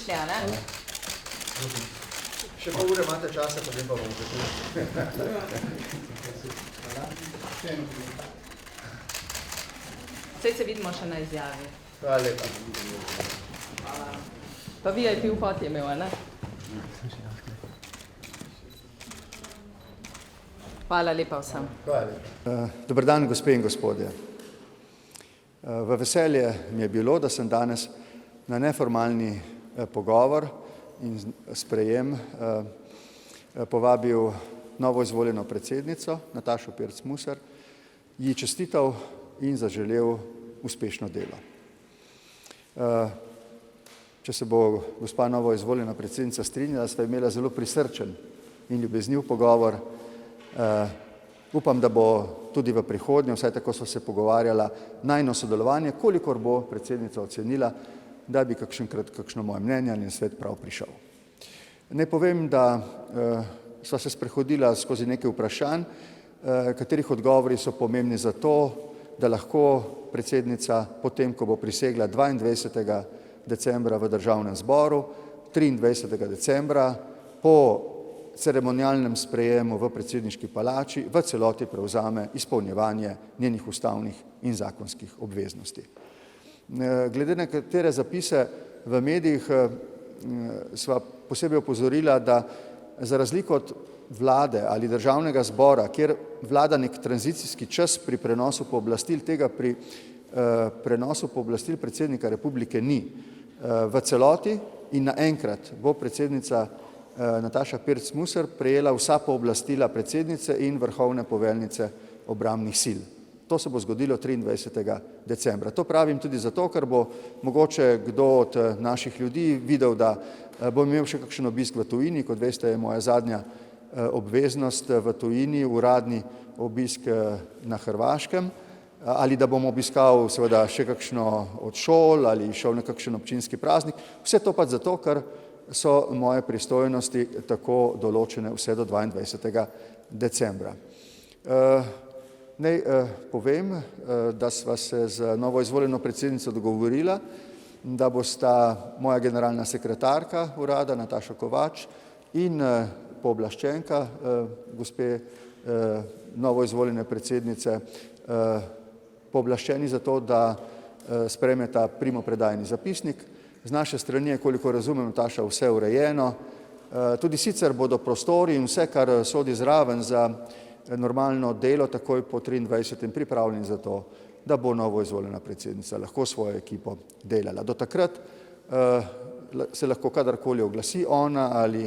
začeli, a ne? Še pol ure imate časa, potem pa bomo začeli. Saj se vidimo še na izjavi. Hvala lepa. Pa VIP vhod je imel, a ne? Hvala lepa vsem. Hvala lepa. Dober dan, gospe in gospodje. V veselje mi je bilo, da sem danes na neformalni pogovor in sprejem povabil novo izvoljeno predsednico Natašo Pirc Musar, ji čestital in zaželel uspešno delo. Če se bo gospa novo izvoljena predsednica strinjala, sva imela zelo prisrčen in ljubezniv pogovor. Upam, da bo tudi v prihodnje, vsaj tako sva se pogovarjala, najino sodelovanje, kolikor bo predsednica ocenila, da bi kakšenkrat kakšno moje mnenje ali svet prav prišel. Naj povem, da sva se sprehodila skozi nekaj vprašanj, katerih odgovori so pomembni za to, da lahko predsednica potem, ko bo prisegla 22. decembra v Državnem zboru, 23. decembra po ceremonialnem sprejemu v predsedniški palači v celoti prevzame izpolnjevanje njenih ustavnih in zakonskih obveznosti. Glede na nekatere zapise v medijih sva posebej opozorila, da za razliko od vlade ali državnega zbora, kjer vlada nek tranzicijski čas pri prenosu pooblastil, tega pri prenosu pooblastil predsednika republike ni. V celoti in naenkrat bo predsednica Nataša Pirc Musar prejela vsa pooblastila predsednice in vrhovne poveljnice obrambnih sil. To se bo zgodilo 23. decembra. To pravim tudi zato, ker bo mogoče kdo od naših ljudi videl, da bo imel še kakšen obisk v tujini. Kot veste, je moja zadnja obveznost v tujini, uradni obisk na Hrvaškem, ali da bom obiskal seveda še kakšno od šol ali šel na kakšen občinski praznik. Vse to pa zato, ker so moje pristojnosti tako določene vse do 22. decembra. Naj povem, da sva se z novo izvoljeno predsednico dogovorila, da bosta moja generalna sekretarka urada Nataša Kovač in pooblaščenka gospe novo izvoljene predsednice pooblaščeni za to, da sprejmeta primopredajni zapisnik. Z naše strani je, koliko razumem, Nataša, vse urejeno. Tudi sicer bodo prostori in vse, kar sodi zraven za normalno delo, takoj po 23. pripravljeni za to, da bo novo izvoljena predsednica lahko svojo ekipo delala. Do takrat se lahko kadarkoli oglasi ona ali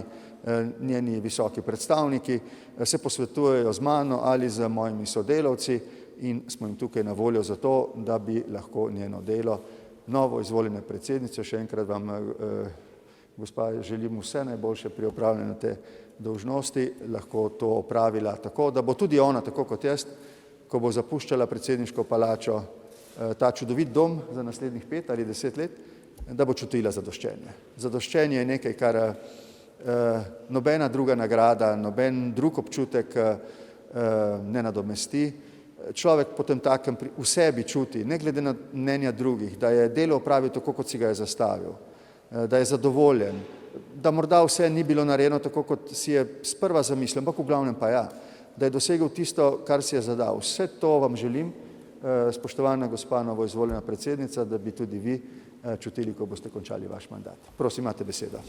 njeni visoki predstavniki, se posvetujejo z mano ali z mojimi sodelavci in smo jim tukaj na voljo za to, da bi lahko njeno delo novo izvoljene predsednice. Še enkrat vam, gospa, želim vse najboljše pri opravljanju te dolžnosti, lahko to opravila tako, da bo tudi ona, tako kot jaz, ko bo zapuščala predsedniško palačo, ta čudovit dom za naslednjih 5 ali 10 let, da bo čutila zadoščenje. Zadoščenje je nekaj, kar nobena druga nagrada, noben drug občutek ne nadomesti. Človek potem takem v sebi čuti, ne glede na mnenja drugih, da je delo opravil tako, kot si ga je zastavil, da je zadovoljen, da morda vse ni bilo narejeno tako, kot si je sprva zamislil, ampak v glavnem pa ja, da je dosegel tisto, kar si je zadal. Vse to vam želim, spoštovana gospa novo izvoljena predsednica, da bi tudi vi čutili, ko boste končali vaš mandat. Prosim, imate besedo.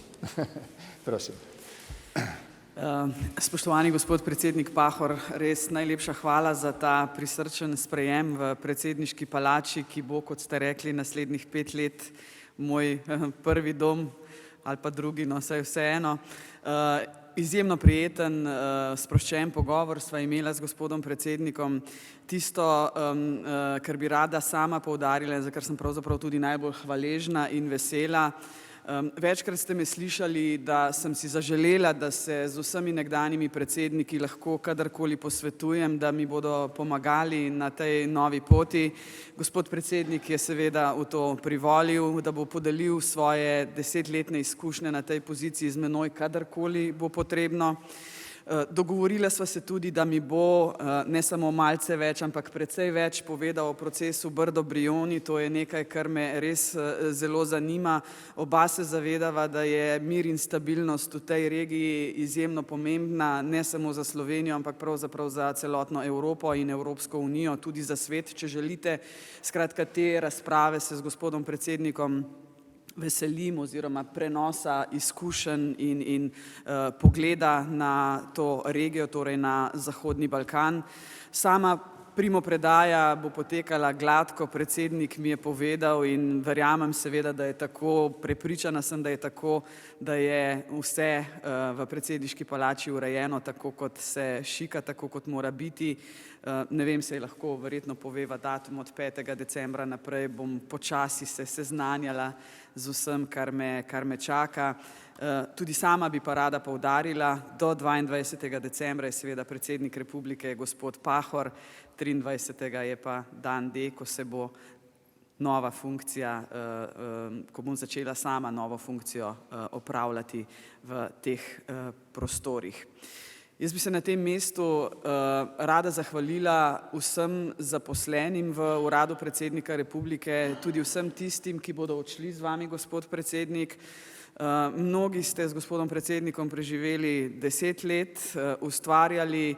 Prosim. Spoštovani gospod predsednik Pahor, res najlepša hvala za ta prisrčen sprejem v predsedniški palači, ki bo, kot ste rekli, naslednjih 5 let moj prvi dom ali pa drugi, no saj vseeno. Izjemno prijeten, sproščen pogovor sva imela z gospodom predsednikom. Tisto, kar bi rada sama poudarila, za kar sem pravzaprav tudi najbolj hvaležna in vesela. Večkrat ste me slišali, da sem si zaželela, da se z vsemi nekdanjimi predsedniki lahko kadarkoli posvetujem, da mi bodo pomagali na tej novi poti. Gospod predsednik je seveda v to privolil, da bo podelil svoje 10-letne izkušnje na tej poziciji z menoj, kadarkoli bo potrebno. Dogovorila sva se tudi, da mi bo ne samo malce več, ampak precej več povedal o procesu Brdo-Brioni. To je nekaj, kar me res zelo zanima. Oba se zavedava, da je mir in stabilnost v tej regiji izjemno pomembna, ne samo za Slovenijo, ampak pravzaprav za celotno Evropo in Evropsko unijo, tudi za svet, če želite. Skratka, te razprave se z gospodom predsednikom veselim oziroma prenosa izkušenj in pogleda na to regijo, torej na Zahodni Balkan. Sama primopredaja bo potekala gladko, predsednik mi je povedal in verjamem seveda, da je tako, prepričana sem, da je tako, da je vse v predsedniški palači urejeno tako, kot se šika, tako, kot mora biti. Ne vem, se lahko verjetno poveva datum od 5. decembra naprej, bom počasi se seznanjala z vsem, kar me čaka. Tudi sama bi pa rada poudarila, do 22. decembra je seveda predsednik republike gospod Pahor, 23. je pa dan D, ko se bo nova funkcija, ko bom začela sama novo funkcijo opravljati v teh prostorih. Jaz bi se na tem mestu rada zahvalila vsem zaposlenim v uradu predsednika republike, tudi vsem tistim, ki bodo odšli z vami, gospod predsednik. Mnogi ste z gospodom predsednikom preživeli 10 let, ustvarjali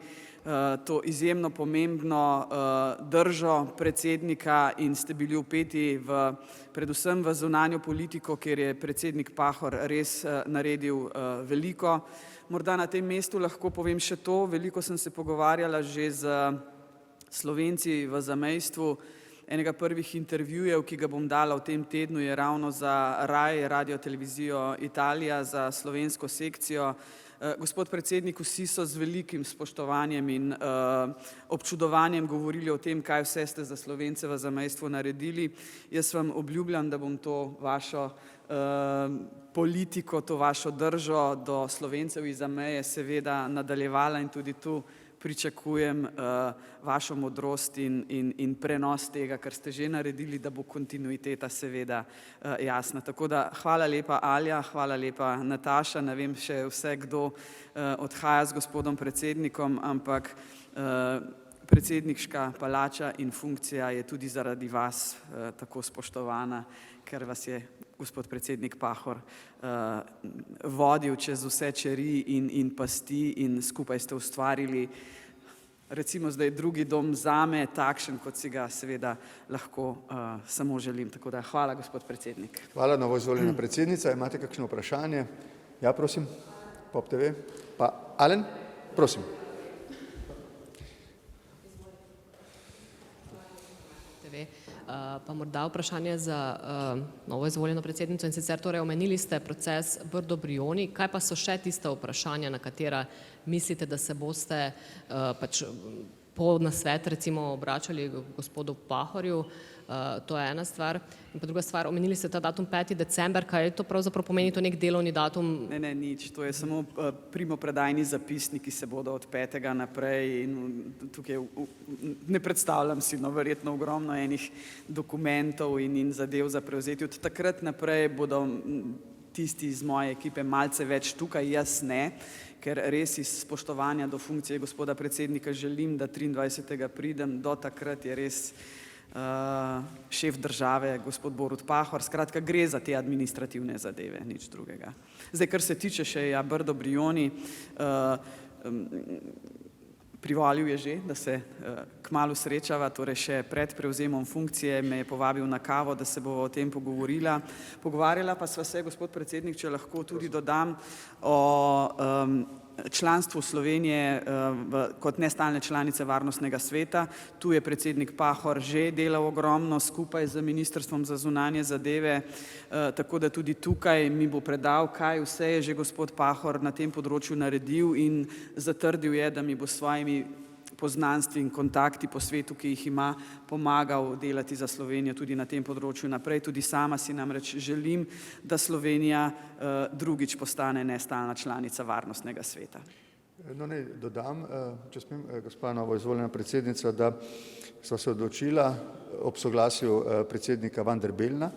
to izjemno pomembno držo predsednika in ste bili vpeti predvsem v zunanjo politiko, kjer je predsednik Pahor res naredil veliko. Morda na tem mestu lahko povem še to, veliko sem se pogovarjala že z Slovenci v zamejstvu. Enega prvih intervjujev, ki ga bom dala v tem tednu, je ravno za RAI, Radio Televizijo Italija, za slovensko sekcijo. Gospod predsednik, vsi so z velikim spoštovanjem in občudovanjem govorili o tem, kaj vse ste za Slovence v zamejstvu naredili. Jaz vam obljubljam, da bom to vašo politiko, to vašo držo do Slovencev izza meje seveda nadaljevala in tudi tu pričakujem vašo modrost in prenos tega, kar ste že naredili, da bo kontinuiteta seveda jasna. Tako da hvala lepa Alja, hvala lepa Nataša, ne vem še vse, kdo odhaja z gospodom predsednikom, ampak predsedniška palača in funkcija je tudi zaradi vas tako spoštovana, ker vas je gospod predsednik Pahor vodil čez vse čeri in pasti in skupaj ste ustvarili, recimo zdaj drugi dom zame, takšen, kot si ga seveda lahko samo želim. Tako da hvala, gospod predsednik. Hvala, novoizvoljena predsednica. Imate kakšno vprašanje? Ja, prosim. Pop TV. Pa Alen, prosim. Pa morda vprašanje za novo izvoljeno predsednico in sicer torej omenili ste proces Brdo-Brioni, kaj pa so še tiste vprašanja, na katera mislite, da se boste pač po nasvet recimo obračali gospodu Pahorju, to je ena stvar. In pa druga stvar, omenili ste ta datum 5. december, kaj to pravzaprav pomeni, to nek delovni datum? Ne, nič, to je samo primopredajni zapisniki, ki se bodo od 5. naprej in tukaj ne predstavljam si, no verjetno ogromno enih dokumentov in zadev za prevzeti. Od takrat naprej bodo tisti iz moje ekipe malce več tukaj, jaz ne, ker res iz spoštovanja do funkcije gospoda predsednika želim, da 23. pridem, do takrat je res šef države, gospod Borut Pahor. Skratka, gre za te administrativne zadeve, nič drugega. Zdaj, kar se tiče še Brdo-Brioni, privolil je že, da se kmalu srečava, torej še pred prevzemom funkcije me je povabil na kavo, da se bo o tem pogovorila. Pogovarjala pa sva se, gospod predsednik, če lahko tudi dodam, o članstvu Slovenije kot nestalne članice Varnostnega sveta. Tu je predsednik Pahor že delal ogromno skupaj z Ministrstvom za zunanje zadeve, tako da tudi tukaj mi bo predal, kaj vse je že gospod Pahor na tem področju naredil in zatrdil je, da mi bo s svojimi poznanstvi in kontakti po svetu, ki jih ima, pomagal delati za Slovenijo tudi na tem področju naprej. Tudi sama si namreč želim, da Slovenija drugič postane nestalna članica Varnostnega sveta. No, ne, dodam, če smem, gospa novoizvoljena predsednica, da sva se odločila ob soglasju predsednika Van der Belna,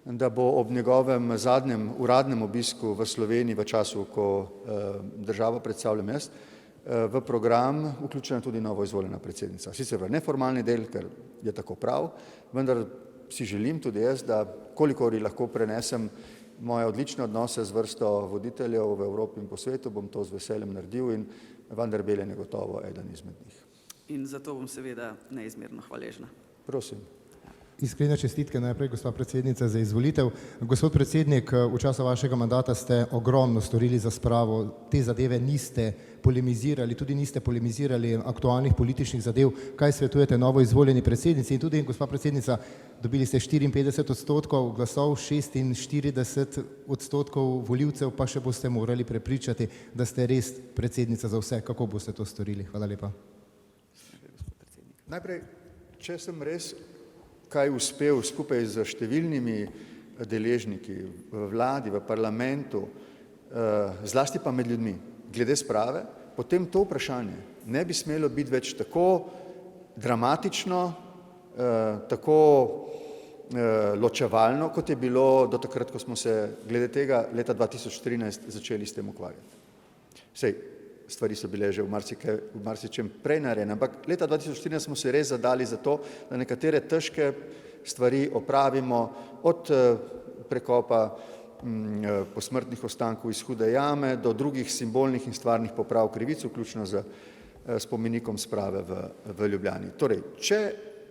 da bo ob njegovem zadnjem uradnem obisku v Sloveniji v času, ko državo predstavljam jaz, v program vključena tudi novo izvoljena predsednica. Sicer v neformalni del, ker je tako prav, vendar si želim tudi jaz, da kolikor lahko prenesem moje odlične odnose z vrsto voditeljev v Evropi in po svetu, bom to z veseljem naredil in Van der Bellen je gotovo eden izmed njih. In zato bom seveda neizmerno hvaležna. Prosim. Iskrene čestitke najprej, gospa predsednica, za izvolitev. Gospod predsednik, v času vašega mandata ste ogromno storili za spravo. Te zadeve niste polemizirali, tudi niste polemizirali aktualnih političnih zadev. Kaj svetujete novo izvoljeni predsednici? In tudi, gospa predsednica, dobili ste 54% glasov, 46% volivcev, pa še boste morali prepričati, da ste res predsednica za vse. Kako boste to storili? Hvala lepa. Najprej, če sem res kaj uspel skupaj z številnimi deležniki v vladi, v parlamentu, zlasti pa med ljudmi, glede sprave, potem to vprašanje ne bi smelo biti več tako dramatično, tako ločevalno, kot je bilo do takrat, ko smo se glede tega leta 2013 začeli s tem ukvarjati. Sej, stvari so bile že v marsičem prej narejene, ampak leta 2014 smo se res zadali za to, da nekatere težke stvari opravimo od prekopa posmrtnih ostankov iz Hude jame do drugih simbolnih in stvarnih poprav krivic, vključno z spomenikom sprave v Ljubljani. Torej, če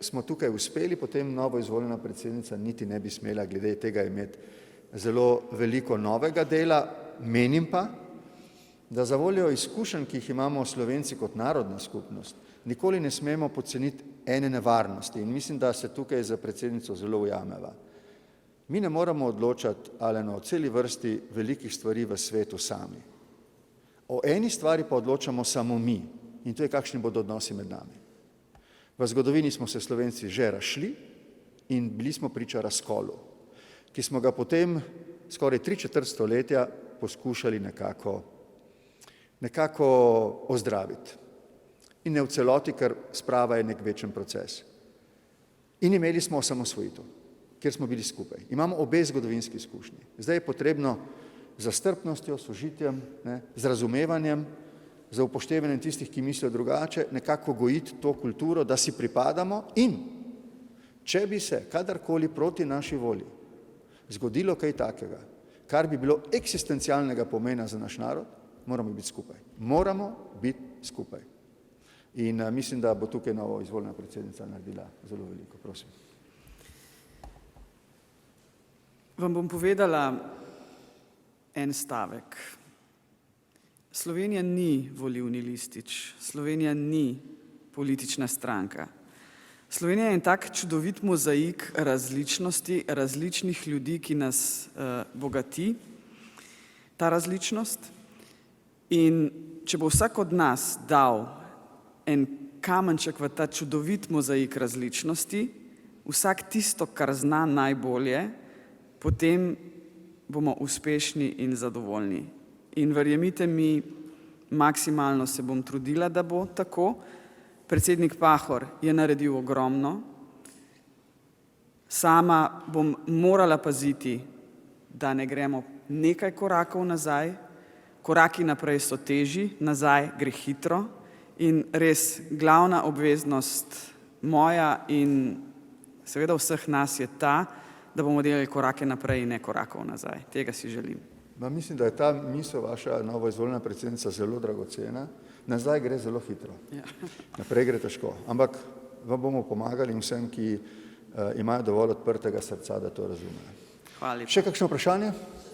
smo tukaj uspeli, potem novo izvoljena predsednica niti ne bi smela glede tega imeti zelo veliko novega dela, menim pa, da za voljo izkušenj, ki jih imamo Slovenci kot narodna skupnost, nikoli ne smemo podceniti ene nevarnosti in mislim, da se tukaj za predsednico zelo ujameva. Mi ne moramo odločati, Aleno, o celi vrsti velikih stvari v svetu sami. O eni stvari pa odločamo samo mi in to je, kakšni bodo odnosi med nami. V zgodovini smo se Slovenci že razšli in bili smo priča razkolu, ki smo ga potem skoraj 3/4 stoletja poskušali nekako ozdraviti. In ne v celoti, ker sprava je nek večen proces. In imeli smo osamosvojitev, kjer smo bili skupaj. Imamo obe zgodovinski izkušnji. Zdaj je potrebno za strpnostjo, sožitjem, z razumevanjem, za upoštevanjem tistih, ki mislijo drugače, nekako gojiti to kulturo, da si pripadamo in če bi se kadarkoli proti naši volji zgodilo kaj takega, kar bi bilo eksistencialnega pomena za naš narod, moramo biti skupaj. Moramo biti skupaj. In mislim, da bo tukaj novo izvoljena predsednica naredila zelo veliko. Prosim. Vam bom povedala en stavek. Slovenija ni volilni listič, Slovenija ni politična stranka. Slovenija je en tak čudovit mozaik različnosti, različnih ljudi, ki nas bogati, ta različnost. In če bo vsak od nas dal en kamenček v ta čudovit mozaik različnosti, vsak tisto, kar zna najbolje, potem bomo uspešni in zadovoljni. In verjemite mi, maksimalno se bom trudila, da bo tako. Predsednik Pahor je naredil ogromno. Sama bom morala paziti, da ne gremo nekaj korakov nazaj. Koraki naprej so težji, nazaj gre hitro. In res glavna obveznost moja in seveda vseh nas je ta, da bomo delali korake naprej in ne korakov nazaj. Tega si želim. Mislim, da je ta misel vaša novoizvoljena predsednica zelo dragocena. Nazaj gre zelo hitro. Ja. Naprej gre težko. Ampak vam bomo pomagali vsem, ki imajo dovolj odprtega srca, da to razumejo. Hvala lepa. Še kakšno vprašanje?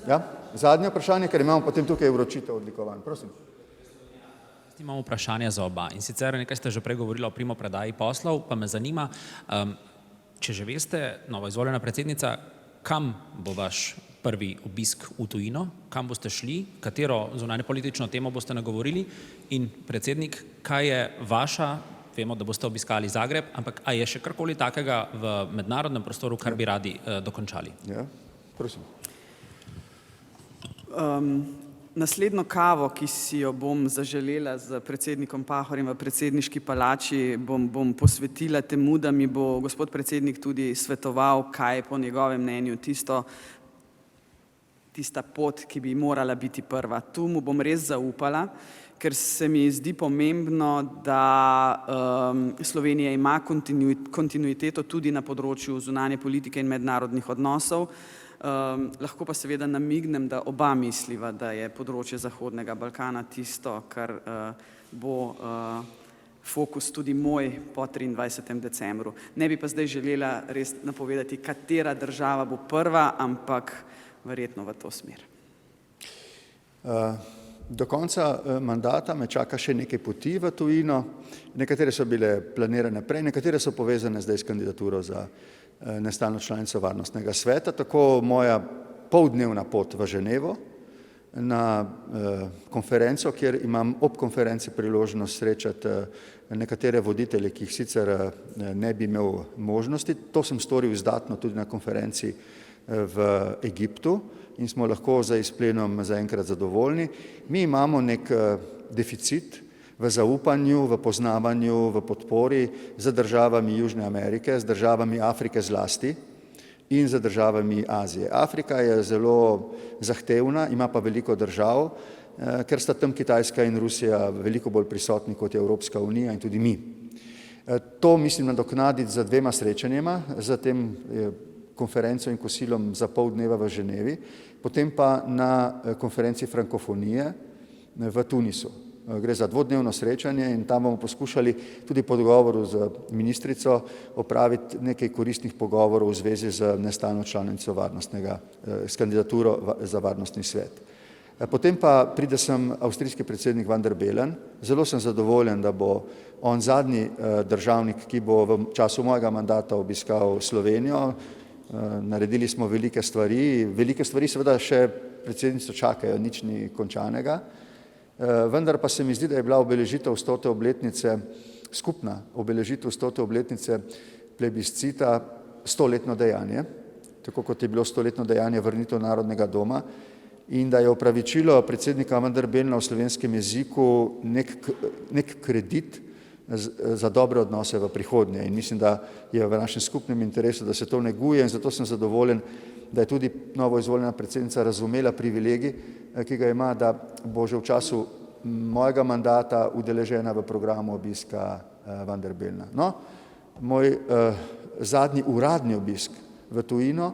Ja? Zadnje vprašanje, ker imamo potem tukaj vročitev odlikovanj. Prosim. Imamo vprašanje za oba. In sicer nekaj ste že prej govorili o primopredaji poslov, pa me zanima, če že veste, novoizvoljena predsednica, kam bo vaš prvi obisk v tujino, kam boste šli, katero zunanjepolitično temo boste nagovorili in predsednik, kaj je vaša, vemo, da boste obiskali Zagreb, ampak a je še karkoli takega v mednarodnem prostoru, kar bi radi dokončali? Ja, prosim. Naslednjo kavo, ki si jo bom zaželela z predsednikom Pahorjem v predsedniški palači, bom posvetila temu, da mi bo gospod predsednik tudi svetoval, kaj je po njegovem mnenju tista pot, ki bi morala biti prva. Tu mu bom res zaupala ker se mi zdi pomembno, da Slovenija ima kontinuiteto tudi na področju zunanje politike in mednarodnih odnosov. Lahko pa seveda namignem, da oba misliva, da je področje Zahodnega Balkana tisto, kar bo fokus tudi moj po 23. decembru. Ne bi pa zdaj želela res napovedati, katera država bo prva, ampak verjetno v to smer. Do konca mandata me čaka še nekaj poti v tujino. Nekatere so bile planirane prej, nekatere so povezane zdaj s kandidaturo za nestalno članico Varnostnega sveta. Tako moja poldnevna pot v Ženevo na konferenco, kjer imam ob konferenci priložnost srečati nekatere voditelje, ki jih sicer ne bi imel možnosti. To sem storil izdatno tudi na konferenci v Egiptu in smo lahko za izplenom zaenkrat zadovoljni. Mi imamo nek deficit v zaupanju, v poznavanju, v podpori z državami Južne Amerike, z državami Afrike zlasti in z državami Azije. Afrika je zelo zahtevna, ima pa veliko držav, ker sta tam Kitajska in Rusija veliko bolj prisotni kot je Evropska unija in tudi mi. To mislim nadoknaditi z 2 srečanjema, z tem konferenco in kosilom za pol dneva v Ženevi, potem pa na konferenci frankofonije v Tunisu. Gre za 2-dnevno srečanje in tam bomo poskušali tudi po dogovoru z ministrico opraviti nekaj koristnih pogovorov v zvezi z nestalno članico s kandidaturo za Varnostni svet. Potem pa pride sem avstrijski predsednik Van der Bellen. Zelo sem zadovoljen, da bo on zadnji državnik, ki bo v času mojega mandata obiskal Slovenijo. Naredili smo velike stvari seveda še predsednico čakajo, nič ni končanega. Vendar pa se mi zdi, da je bila obeležitev 100. obletnice, skupna obeležitev 100. obletnice plebiscita 100-letno dejanje, tako kot je bilo 100-letno dejanje vrnitev Narodnega doma, in da je opravičilo predsednika Van der Bellena v slovenskem jeziku nek kredit za dobre odnose v prihodnje. In mislim, da je v našem skupnem interesu, da se to neguje in zato sem zadovoljen, da je tudi novo izvoljena predsednica razumela privilegij, ki ga ima, da bo že v času mojega mandata udeležena v programu obiska Van der Bellena. No, moj zadnji uradni obisk v tujino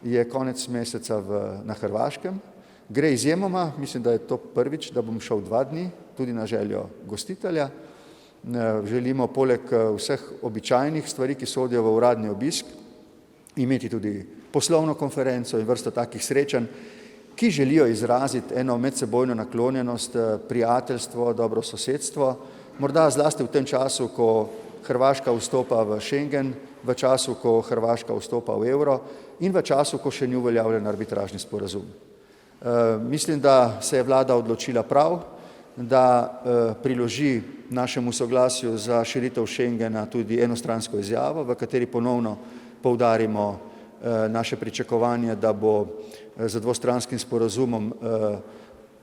je konec meseca na Hrvaškem. Gre izjemoma, mislim, da je to prvič, da bom šel 2 dni, tudi na željo gostitelja. Želimo poleg vseh običajnih stvari, ki sodijo v uradni obisk, imeti tudi poslovno konferenco in vrsto takih srečanj, ki želijo izraziti eno medsebojno naklonjenost, prijateljstvo, dobro sosedstvo, morda zlasti v tem času, ko Hrvaška vstopa v Schengen, v času, ko Hrvaška vstopa v evro in v času, ko še ni uveljavljen arbitražni sporazum. Mislim, da se je vlada odločila prav, da priloži našemu soglasju za širitev Schengena tudi enostransko izjavo, v kateri ponovno poudarimo naše pričakovanje, da bo z dvostranskim sporazumom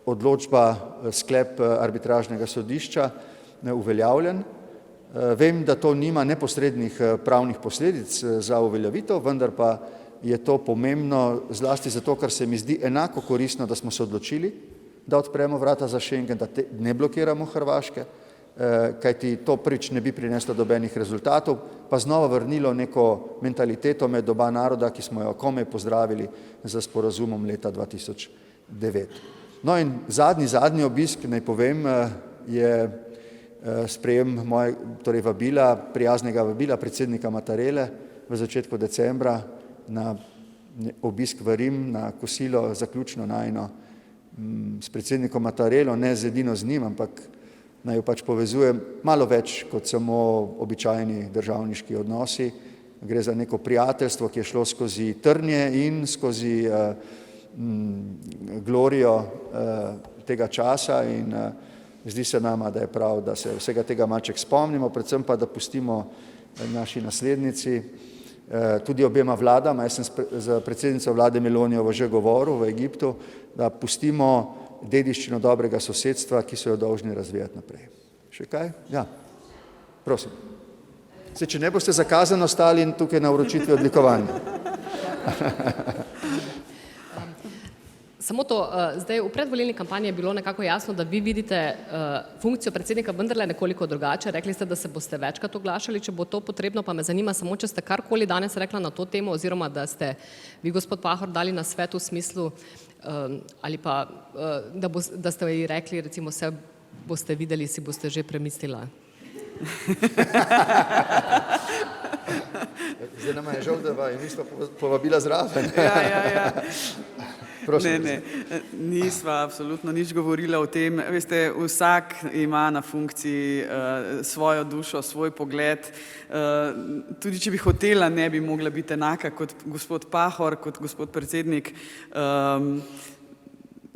odločba, sklep arbitražnega sodišča uveljavljen. Vem, da to nima neposrednih pravnih posledic za uveljavitev, vendar pa je to pomembno zlasti zato, ker se mi zdi enako koristno, da smo se odločili, da odpremo vrata za Schengen, da ne blokiramo Hrvaške, kajti to prvič ne bi prineslo dobenih rezultatov, pa znova vrnilo neko mentaliteto med oba naroda, ki smo jo komaj pozdravili z sporazumom leta 2009. No in zadnji obisk, naj povem, je sprejem vabila, prijaznega vabila predsednika Mattarelle v začetku decembra na obisk v Rim, na kosilo zaključno najino s predsednikom Mattarello, ne edino z njim, ampak naj jo pač povezujem malo več kot samo običajni državniški odnosi. Gre za neko prijateljstvo, ki je šlo skozi trnje in skozi glorijo tega časa in zdi se nama, da je prav, da se vsega tega malček spomnimo, predvsem pa, da pustimo naši naslednici, tudi obema vladama, jaz sem z predsednico vlade Melonijevo že govoril v Egiptu, da pustimo dediščino dobrega sosedstva, ki so jo dolžni razvijati naprej. Še kaj? Ja, prosim. Če ne boste zakazano stali tukaj na vročitvi odlikovanja. Samo to, zdaj v predvolilni kampanji je bilo nekako jasno, da vi vidite funkcijo predsednika vendarle nekoliko drugače. Rekli ste, da se boste večkrat oglašali, če bo to potrebno, pa me zanima samo, če ste karkoli danes rekla na to temo, oziroma da ste vi, gospod Pahor, dali na svet v smislu, ali pa, da ste ji rekli, recimo, vse boste videli, si boste že premislila. Zdaj nama je žal, da vaju nismo povabila zraven. Ja. Prosim. Ne, nisva absolutno nič govorila o tem. Veste, vsak ima na funkciji svojo dušo, svoj pogled. Tudi če bi hotela, ne bi mogla biti enaka kot gospod Pahor, kot gospod predsednik.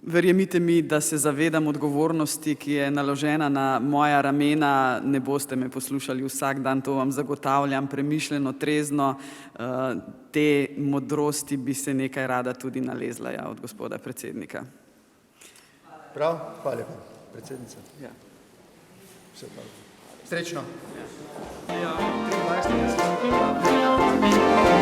Verjemite mi, da se zavedam odgovornosti, ki je naložena na moja ramena. Ne boste me poslušali vsak dan, to vam zagotavljam, premišljeno, trezno. Te modrosti bi se nekaj rada tudi nalezla, ja, od gospoda predsednika. Prav? Hvala lepa, predsednica. Ja. Vse prav. Srečno. Ja. 23.